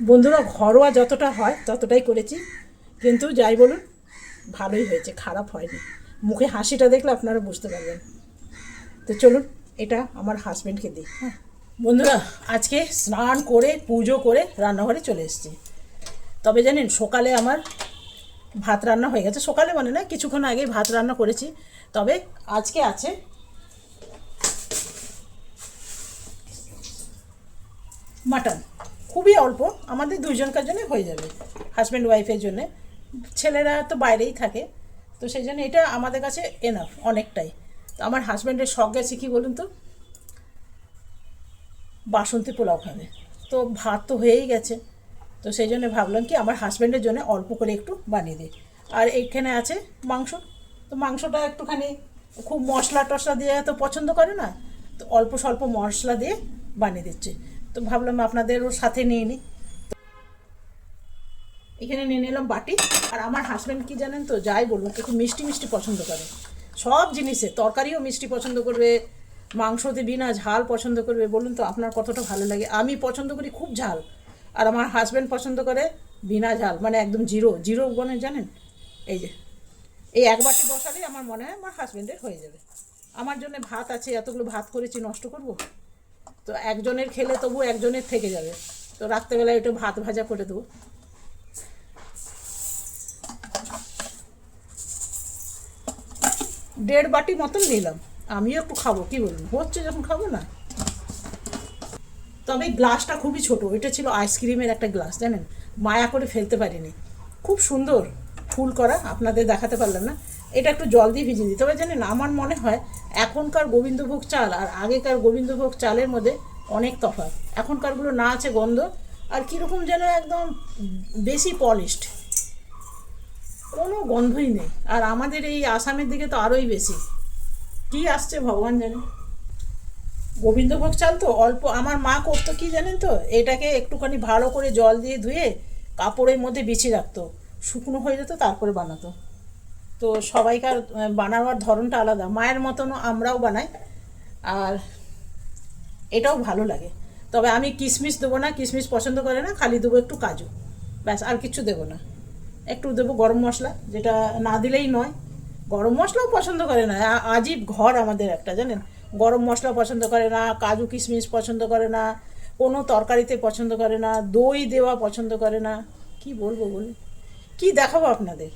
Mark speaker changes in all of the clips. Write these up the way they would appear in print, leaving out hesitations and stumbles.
Speaker 1: বন্ধুরা, ঘরোয়া যতটা হয় ততটাই করেছি, কিন্তু যাই বলুন ভালোই হয়েছে, খারাপ হয়নি। মুখে হাসিটা দেখলে আপনারা বুঝতে পারবেন। তো চলুন এটা আমার হাজব্যান্ডকে দিই। হ্যাঁ বন্ধুরা, আজকে স্নান করে পুজো করে রান্নাঘরে চলে এসেছি। তবে জানেন, সকালে আমার ভাত রান্না হয়ে গেছে। সকালে মানে না, কিছুক্ষণ আগেই ভাত রান্না করেছি। তবে আজকে আছে মাটন, খুবই অল্প, আমাদের দুইজনকার জন্য হয়ে যাবে, হাজব্যান্ড ওয়াইফের জন্যে। ছেলেরা তো বাইরেই থাকে, তো সেই জন্য এটা আমাদের কাছে এনাফ অনেকটাই। তো আমার হাজব্যান্ডের শখ গেছে কি বলুন তো, বাসন্তী পোলাও খাবে। তো ভাত তো হয়েই গেছে, তো সেই জন্য ভাবলাম কি আমার হাজব্যান্ডের জন্য অল্প করে একটু বানিয়ে দিই। আর এইখানে আছে মাংস। তো মাংসটা একটুখানি খুব মশলা টশলা দিয়ে তো পছন্দ করে না, তো অল্প স্বল্প মশলা দিয়ে বানিয়ে দিচ্ছি। তো ভাবলাম আপনাদেরও সাথে নিয়ে নিই। এখানে নিয়ে নিলাম বাটি। আর আমার হাজব্যান্ড কি জানেন তো, যাই বলুন, একটু মিষ্টি মিষ্টি পছন্দ করে। সব জিনিসে, তরকারিও মিষ্টি পছন্দ করবে, মাংসতে বিনা ঝাল পছন্দ করবে। বলুন তো আপনার কতটা ভালো লাগে। আমি পছন্দ করি খুব ঝাল, আর আমার হাজব্যান্ড পছন্দ করে বিনা ঝাল, মানে একদম জিরো জিরো মানে জানেন। এই যে এই এক বাটি বসালেই আমার মনে হয় আমার হাজব্যান্ডের হয়ে যাবে। আমার জন্য ভাত আছে, এতগুলো ভাত করেছি, নষ্ট করব? তো একজনের খেলে তবু একজনের থেকে যাবে। তো রাত্রেবেলায় একটু ভাত ভাজা করে দেবো। দেড় বাটি মতন নিলাম, আমিও একটু খাবো, কি বলুন, হচ্ছে যখন খাবো না। তবে গ্লাসটা খুবই ছোট, এটা ছিল আইসক্রিমের একটা গ্লাস, জানেন, মায়া করে ফেলতে পারিনি। খুব সুন্দর ফুল করা, আপনাদের দেখাতে পারলাম না। এটা একটু জল দিয়ে ভিজিয়ে দিই। তবে জানেন, আমার মনে হয় এখনকার গোবিন্দভোগ চাল আর আগেকার গোবিন্দভোগ চালের মধ্যে অনেক তফাৎ। এখনকারগুলো না আছে গন্ধ, আর কীরকম যেন একদম বেশি পলিশড, কোনো গন্ধই নেই। আর আমাদের এই আসামের দিকে তো আরোই বেশি, কি আসছে ভগবান জানে। গোবিন্দভোগ চাল তো অল্প, আমার মা করতো কি জানেন তো, এটাকে একটুখানি ভালো করে জল দিয়ে ধুয়ে কাপড়ের মধ্যে বিছিয়ে রাখতো, শুকনো হয়ে যেত, তারপরে বানাতো। তো সবাইকার বানাবার ধরনটা আলাদা, মায়ের মতনও আমরাও বানাই। আর এটাও ভালো লাগে। তবে আমি কিশমিশ দেবো না, কিশমিশ পছন্দ করে না, খালি দেবো একটু কাজু, ব্যাস, আর কিছু দেবো না। একটু দেবো গরম মশলা, যেটা না দিলেই নয়। গরম মশলাও পছন্দ করে না, আজীব ঘর আমাদের একটা, জানেন। গরম মশলা পছন্দ করে না, কাজু কিশমিশ পছন্দ করে না, কোনো তরকারিতে পছন্দ করে না, দই দেওয়া পছন্দ করে না। কি বলবো বলুন, কি দেখাবো আপনাদের।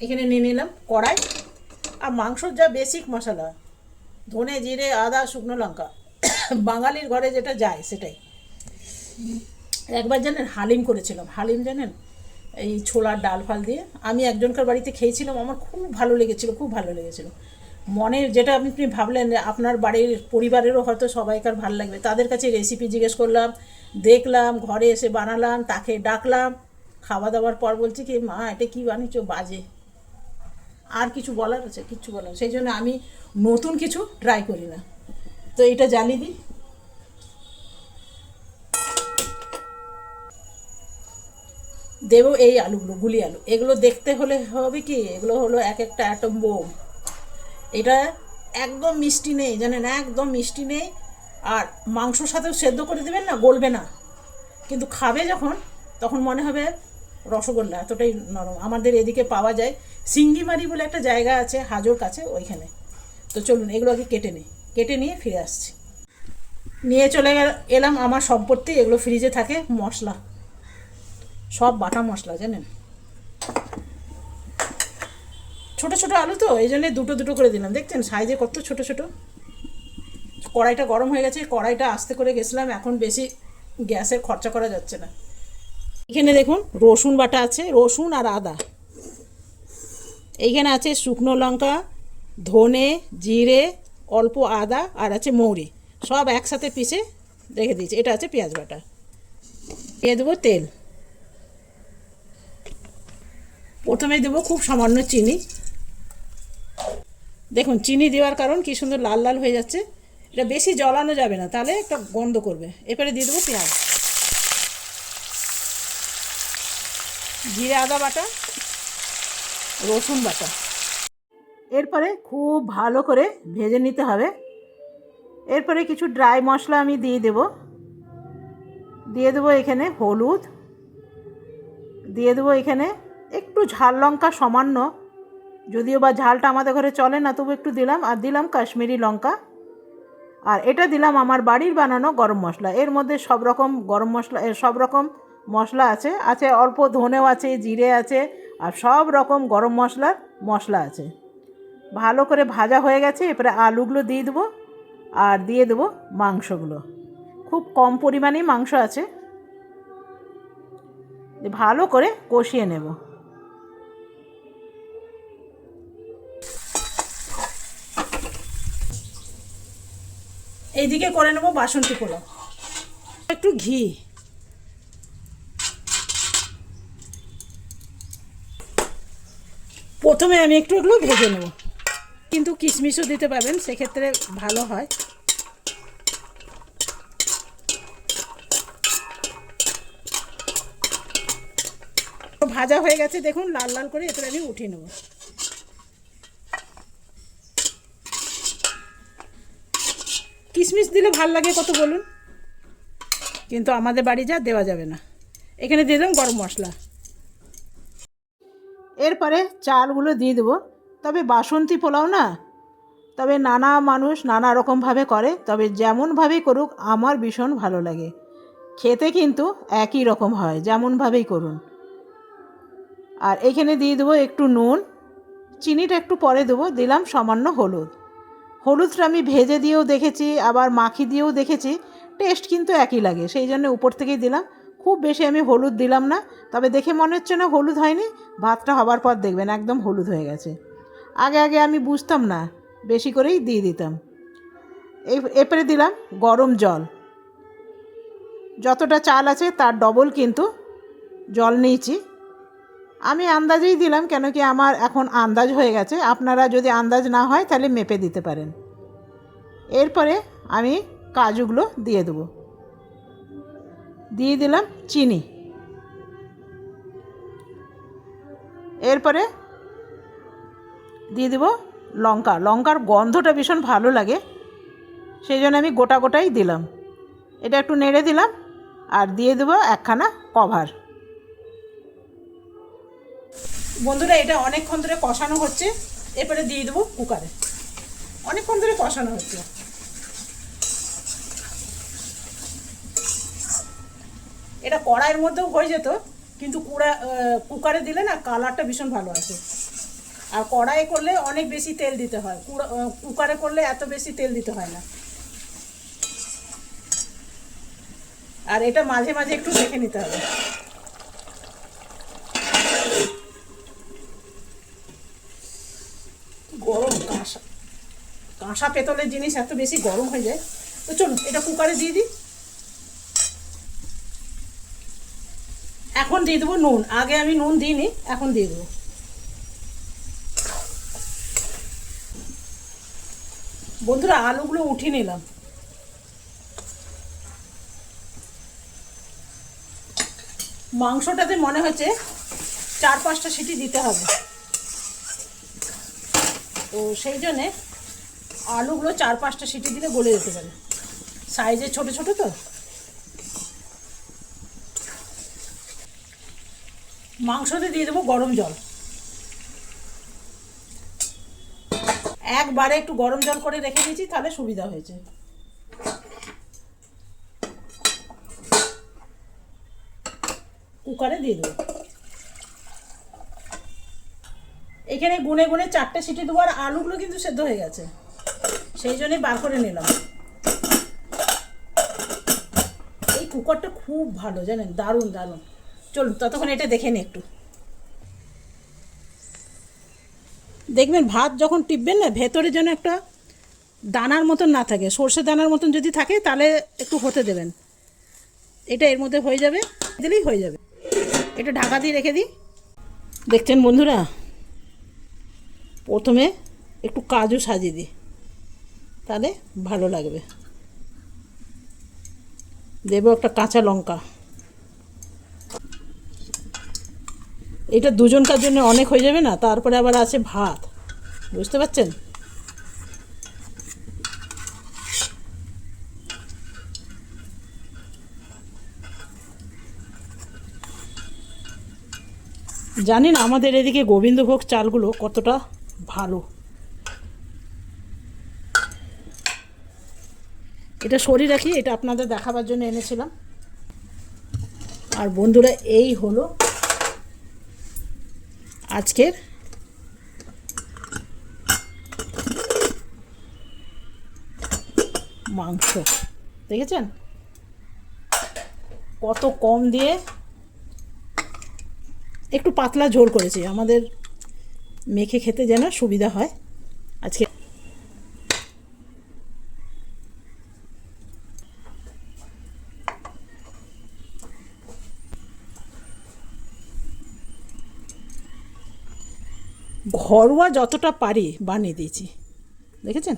Speaker 1: এখানে নিয়ে নিলাম কড়াই। আর মাংসর যা বেসিক মশলা, ধনে জিরে আদা শুকনো লঙ্কা, বাঙালির ঘরে যেটা যায় সেটাই। একবার জানেন হালিম করেছিলাম, হালিম জানেন, এই ছোলার ডাল ফাল দিয়ে। আমি একজনকার বাড়িতে খেয়েছিলাম, আমার খুব ভালো লেগেছিলো, খুব ভালো লেগেছিলো। মনের যেটা আপনি ভাবলেন যে আপনার বাড়ির পরিবারেরও হয়তো সবাইকার ভালো লাগবে, তাদের কাছে রেসিপি জিজ্ঞেস করলাম, দেখলাম, ঘরে এসে বানালাম, তাকে ডাকলাম। খাওয়া দাওয়ার পর বলছি কি, মা এটা কী বানিয়েছো, বাজে। আর কিছু বলার আছে? কিচ্ছু বলার, সেই জন্য আমি নতুন কিছু ট্রাই করি না। তো এটা জ্বালিয়ে দিই। দেবো এই আলুগুলো, গুলি আলু। এগুলো দেখতে হলে হবে কি, এগুলো হলো এক একটা অ্যাটম বোম। এটা একদম মিষ্টি নেই, জানেন, একদম মিষ্টি নেই। আর মাংসর সাথেও সেদ্ধ করে দেবেন না, গলবে না, কিন্তু খাবে যখন, তখন মনে হবে রসগোল্লা, এতটাই নরম। আমাদের এদিকে পাওয়া যায়, সিঙ্গিমারি বলে একটা জায়গা আছে হাজোর কাছে, ওইখানে। তো চলুন এগুলো আগে কেটে নিই, কেটে নিয়ে ফিরে আসছি। নিয়ে চলে এলাম আমার সম্পত্তি, এগুলো ফ্রিজে থাকে, মশলা, সব বাটা মশলা, জানেন। ছোট ছোট আলু তো, এই জন্যে দুটো দুটো করে দিলাম, দেখছেন সাইজে কত ছোট ছোট। কড়াইটা গরম হয়ে গেছে, কড়াইটা আস্তে করে গেছিলাম, এখন বেশি গ্যাসের খরচা করা যাচ্ছে না। এখানে দেখুন রসুন বাটা আছে, রসুন আর আদা। এইখানে আছে শুকনো লঙ্কা, ধনে জিরে, অল্প আদা, আর আছে মৌরি, সব একসাথে পিষে রেখে দিয়েছি। এটা আছে পেঁয়াজ বাটা। দিয়ে দেবো তেল। প্রথমেই দেবো খুব সামান্য চিনি। দেখুন চিনি দেওয়ার কারণ কি সুন্দর লাল লাল হয়ে যাচ্ছে। এটা বেশি জ্বলানো যাবে না, তাহলে একটা গন্ধ করবে। এরপরে দিয়ে দেবো পেঁয়াজ, জিরে আদা বাটা, রসুন বাটা। এরপরে খুব ভালো করে ভেজে নিতে হবে। এরপরে কিছু ড্রাই মশলা আমি দিয়ে দেবো। এখানে হলুদ, দিয়ে দেবো এখানে একটু ঝাল লঙ্কা সামান্য, যদিও বা ঝালটা আমাদের ঘরে চলে না, তবু একটু দিলাম। আর দিলাম কাশ্মীরি লঙ্কা। আর এটা দিলাম আমার বাড়ির বানানো গরম মশলা। এর মধ্যে সব রকম গরম মশলা, সব রকম মশলা আছে, আছে অল্প ধনেও আছে, জিরে আছে, আর সব রকম গরম মশলা আছে। ভালো করে ভাজা হয়ে গেছে। এরপরে আলুগুলো দিয়ে দেবো আর দিয়ে দেবো মাংসগুলো। খুব কম পরিমাণেই মাংস আছে, ভালো করে কষিয়ে নেব। এইদিকে করে নেব বাসন্তী পোলাও। একটু ঘি, প্রথমে আমি একটু এগুলো ভেজে নেব, কিন্তু কিশমিশও দিতে পারবেন, সেক্ষেত্রে ভালো হয়। ভাজা হয়ে গেছে দেখুন, লাল লাল করে। এরপরে আমি উঠিয়ে নেব। কিশমিশ দিলে ভাল লাগে কত বলুন, কিন্তু আমাদের বাড়ি যা দেওয়া যাবে না। এখানে দিয়ে দিলাম গরম মশলা। এরপরে চালগুলো দিয়ে দেবো। তবে বাসন্তী পোলাও না, তবে নানা মানুষ নানা রকমভাবে করে, তবে যেমনভাবেই করুক আমার ভীষণ ভালো লাগে। খেতে কিন্তু একই রকম হয়, যেমনভাবেই করুন। আর এখানে দিয়ে দেবো একটু নুন, চিনিটা একটু পরে দেবো। দিলাম সামান্য হলুদ। হলুদটা আমি ভেজে দিয়েও দেখেছি, আবার মাখি দিয়েও দেখেছি, টেস্ট কিন্তু একই লাগে, সেই জন্য উপর থেকেই দিলাম। খুব বেশি আমি হলুদ দিলাম না, তবে দেখে মনে হচ্ছে না হলুদ হয়নি, ভাতটা হবার পর দেখবেন একদম হলুদ হয়ে গেছে। আগে আগে আমি বুঝতাম না, বেশি করেই দিয়ে দিতাম। এরপরে দিলাম গরম জল। যতটা চাল আছে তার ডবল কিন্তু জল নিয়েছি। আমি আন্দাজেই দিলাম, কেন কি আমার এখন আন্দাজ হয়ে গেছে। আপনারা যদি আন্দাজ না হয় তাহলে মেপে দিতে পারেন। এরপরে আমি কাজুগুলো দিয়ে দেবো। দিয়ে দিলাম চিনি। এরপরে দিয়ে দেবো লঙ্কার গন্ধটা ভীষণ ভালো লাগে, সেই জন্য আমি গোটাই দিলাম। এটা একটু নেড়ে দিলাম আর দিয়ে দেবো একখানা কভার। বন্ধুরা, এটা অনেকক্ষণ ধরে কষানো হচ্ছে। এরপরে দিয়ে দেবো কুকারে। অনেকক্ষণ ধরে কষানো হচ্ছে। এটা কড়াইয়ের মধ্যেও হয়ে যেত, কিন্তু কুকারে দিলে না কালারটা ভীষণ ভালো আসে। আর কড়াইয়ে করলে অনেক বেশি তেল দিতে হয়, কুকারে করলে এত বেশি তেল দিতে হয় না। আর এটা মাঝে মাঝে একটু দেখে নিতে হবে। গরম কাঁসা পেতলের জিনিস এত বেশি গরম হয়ে যায়। তো চলুন এটা কুকারে দিয়ে দিই। এখন দিয়ে দেবো নুন। আগে আমি নুন দিইনি, এখন দিয়ে দেবো। বন্ধুরা, আলুগুলো উঠিয়ে নিলাম। মাংসটাতে মনে হচ্ছে 4-5টা সিটি দিতে হবে, তো সেই জন্যে আলুগুলো 4-5টা সিটি দিলে গলে যেতে পারে, সাইজে ছোট ছোট তো। মাংসতে দিয়ে দেবো গরম জল। একবারে একটু গরম জল করে রেখে দিয়েছি, তাহলে সুবিধা হয়েছে। কুকারে দিয়ে দেবো। এখানে গুনে গুনে 4টে সিটি দেবো। আর আলুগুলো কিন্তু সেদ্ধ হয়ে গেছে, সেই জন্যই বার করে নিলাম। এই কুকারটা খুব ভালো, জানেন, দারুণ দারুণ। চলুন ততক্ষণ এটা দেখে নিই একটু। দেখবেন ভাত যখন টিপবেন না, ভেতরে যেন একটা দানার মতন না থাকে, সর্ষে দানার মতন যদি থাকে তাহলে একটু হতে দেবেন। এটা এর মধ্যে হয়ে যাবে, দিলেই হয়ে যাবে। এটা ঢাকা দিয়ে রেখে দিই। দেখছেন বন্ধুরা, প্রথমে একটু কাজু সাজিয়ে দিই, তাহলে ভালো লাগবে। দেবো একটা কাঁচা লঙ্কা। এটা দুজনকার জন্য অনেক হয়ে যাবে না, তারপরে আবার আছে ভাত, বুঝতে পারছেন। জানি না আমাদের এদিকে গোবিন্দভোগ চালগুলো কতটা ভালো। এটা সরিয়ে রাখি, এটা আপনাদের দেখাবার জন্য এনেছিলাম। আর বন্ধুরা, এই হলো আজকের মাংস। দেখেছেন কত কম দিয়ে একটু পাতলা ঝোল করেছি, আমাদের মেখে খেতে যেন সুবিধা হয়। আজকে ঘরোয়া যতটা পারি বানিয়ে দিয়েছি, দেখেছেন।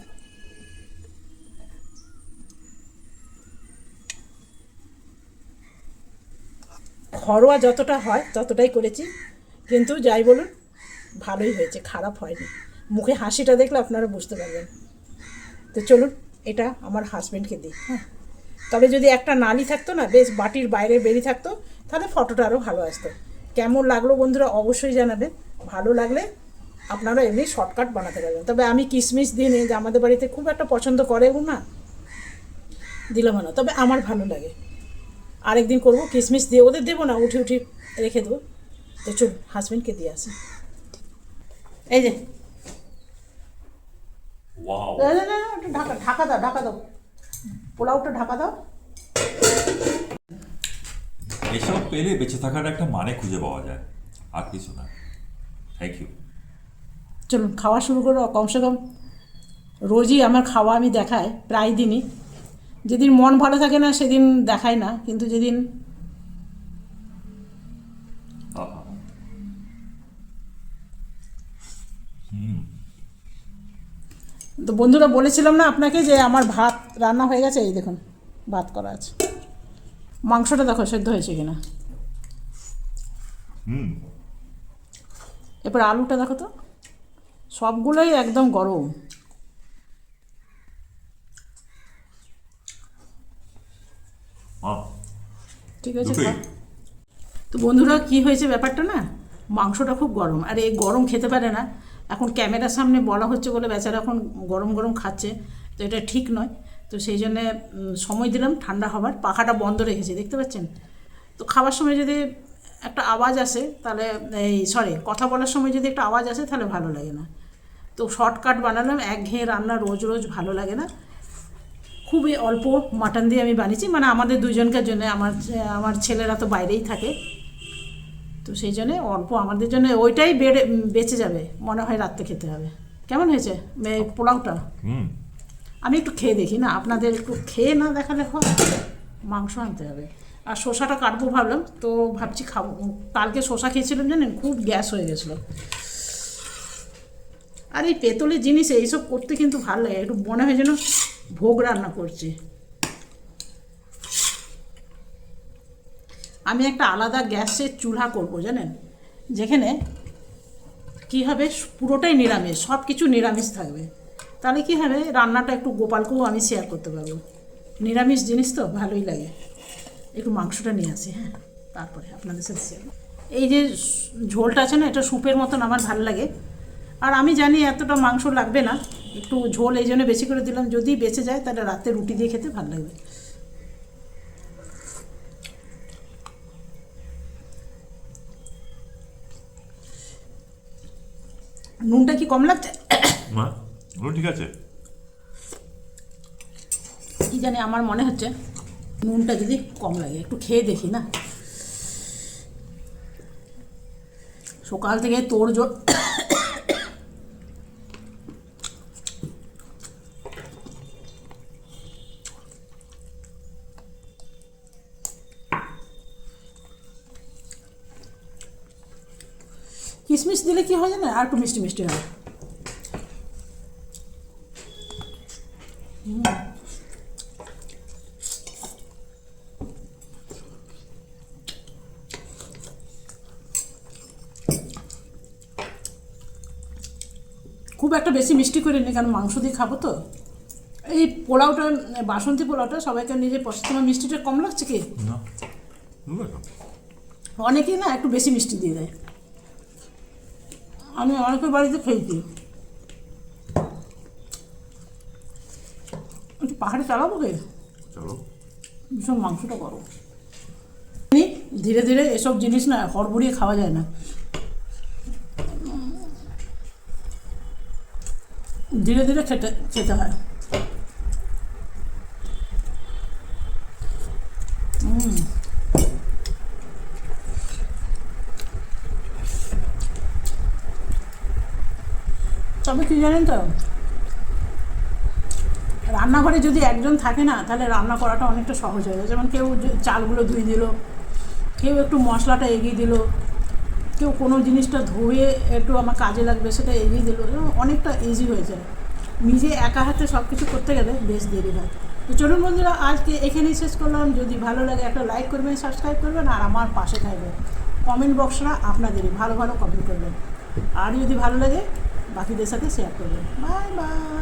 Speaker 1: ঘরোয়া যতটা হয় ততটাই করেছি, কিন্তু যাই বলুন ভালোই হয়েছে, খারাপ হয়নি। মুখে হাসিটা দেখলে আপনারা বুঝতে পারবেন। তো চলুন এটা আমার হাজব্যান্ডকে দিই। হ্যাঁ, তবে যদি একটা নালি থাকতো না, বেশ বাটির বাইরে বেরিয়ে থাকতো, তাহলে ফটোটা আরও ভালো আসতো। কেমন লাগলো বন্ধুরা অবশ্যই জানাবেন। ভালো লাগলে আপনারা এমনি শর্টকাট বানাতে পারবেন। তবে আমি কিশমিশ দিয়ে নিই, যে আমাদের বাড়িতে খুব একটা পছন্দ করেও না, দিলাম না, তবে আমার ভালো লাগে। আরেকদিন করবো কিশমিশ দিয়ে, ওদের দেবো না, উঠে উঠে রেখে দেবো। তো চলুন হাজব্যান্ডকে দিয়ে আসি। এই যে ঢাকা ঢাকা দাও, ঢাকা দাও, পোলাওটা ঢাকা দাও।
Speaker 2: এসব পেলে বেঁচে থাকার একটা মানে খুঁজে পাওয়া যায়, আর কিছু না। Thank you.
Speaker 1: চলুন খাওয়া শুরু করো। কমসে কম রোজই আমার খাওয়া আমি দেখাই, প্রায় দিনই। যেদিন মন ভালো থাকে না সেদিন দেখাই না, কিন্তু যেদিন তো বন্ধুরা বলেছিলাম না আপনাকে যে আমার ভাত রান্না হয়ে গেছে। এই দেখুন ভাত করা আছে, মাংসটা দেখো সেদ্ধ হয়েছে কিনা। এবার আলুটা দেখো তো, সবগুলোই একদম গরম। ঠিক আছে। তো বন্ধুরা কি হয়েছে ব্যাপারটা না, মাংসটা খুব গরম, আর এই গরম খেতে পারে না। এখন ক্যামেরার সামনে বলা হচ্ছে বলে বেচারা এখন গরম গরম খাচ্ছে, তো এটা ঠিক নয়। তো সেই জন্যে সময় দিলাম ঠান্ডা হবার, পাখাটা বন্ধ রেখেছি দেখতে পাচ্ছেন। তো খাবার সময় যদি একটা আওয়াজ আসে তাহলে, কথা বলার সময় যদি একটা আওয়াজ আসে তাহলে ভালো লাগে না। তো শর্টকাট বানালাম, একঘেয়ে রান্না রোজ রোজ ভালো লাগে না। খুবই অল্প মাটন দিয়ে আমি বানিয়েছি, মানে আমাদের দুজনকার জন্য। আমার ছেলেরা তো বাইরেই থাকে, তো সেই জন্যে অল্প আমাদের জন্য, ওইটাই বেঁচে যাবে মনে হয়, রাত্রে খেতে হবে। কেমন হয়েছে পোলাওটা? আমি একটু খেয়ে দেখি না, আপনাদের একটু খেয়ে না দেখালে হয়। মাংস আনতে হবে, আর শসাটা কাটবো ভাবলাম, তো ভাবছি খাবো। কালকে শসা খেয়েছিলাম জানেন, খুব গ্যাস হয়ে গেছিলো। আর এই পেতলের জিনিস এইসব করতে কিন্তু ভালো লাগে, একটু মনে হয় যেন ভোগ রান্না করছি। আমি একটা আলাদা গ্যাসের চুলা করব জানেন, যেখানে কী হবে পুরোটাই নিরামিষ, সব কিছু নিরামিষ থাকবে। তাহলে কী হবে, রান্নাটা একটু গোপালকেও আমি শেয়ার করতে পারবো। নিরামিষ জিনিস তো ভালোই লাগে। একটু মাংসটা নিয়ে আসি, হ্যাঁ, তারপরে আপনাদের সাথে শেয়ার। এই যে ঝোলটা আছে না, এটা স্যুপের মতন আমার ভালো লাগে। আর আমি জানি এতটা মাংস লাগবে না, একটু ঝোল এই জন্য বেশি করে দিলাম। যদি বেঁচে যায় তাহলে রাতে রুটি দিয়ে খেতে ভালো লাগবে। নুনটা কি কম লাগছে?
Speaker 2: না, ঠিক আছে।
Speaker 1: কি জানি, আমার মনে হচ্ছে নুনটা যদি কম লাগে, একটু খেয়ে দেখি না। সকাল থেকে তোড়জোড়, কিশমিশ দিলে কি হয় জানে, আর একটু মিষ্টি মিষ্টি হয়। খুব একটা বেশি মিষ্টি করে নি, কারণ মাংস দিয়ে খাবো তো। এই পোলাওটা, বাসন্তী পোলাওটা সবাইকে নিজে পছন্দ। তোমার মিষ্টিটা কম লাগছে কি? অনেকেই না একটু বেশি মিষ্টি দিয়ে দেয়। আমি অনেকের বাড়িতে খেয়েছি। একটু পাহাড়ে চালাবো কে?
Speaker 2: চলো।
Speaker 1: ভীষণ মাংসটা করো। ধীরে ধীরে এসব জিনিস না হড়বড়িয়ে খাওয়া যায় না, ধীরে ধীরে খেতে খেতে হয়। তবে কি জানেন তো, রান্নাঘরে যদি একজন থাকে না তাহলে রান্না করাটা অনেকটা সহজ হয়ে যায়। যেমন কেউ চালগুলো ধুয়ে দিল, কেউ একটু মশলাটা এগিয়ে দিল, কেউ কোনো জিনিসটা ধুয়ে একটু আমার কাজে লাগবে সেটা এগিয়ে দিল, অনেকটা ইজি হয়ে যায়। নিজে একা হাতে সব কিছু করতে গেলে বেশ দেরি হয়। তো চলুন বন্ধুরা, আজকে এখানেই শেষ করলাম। যদি ভালো লাগে একটা লাইক করবেন, সাবস্ক্রাইব করবেন, আর আমার পাশে থাকবেন। কমেন্ট বক্সটা আপনাদেরই, ভালো ভালো কমেন্ট করবেন। আর যদি ভালো লাগে বাকিদের সাথে শেয়ার করবেন। Bye bye.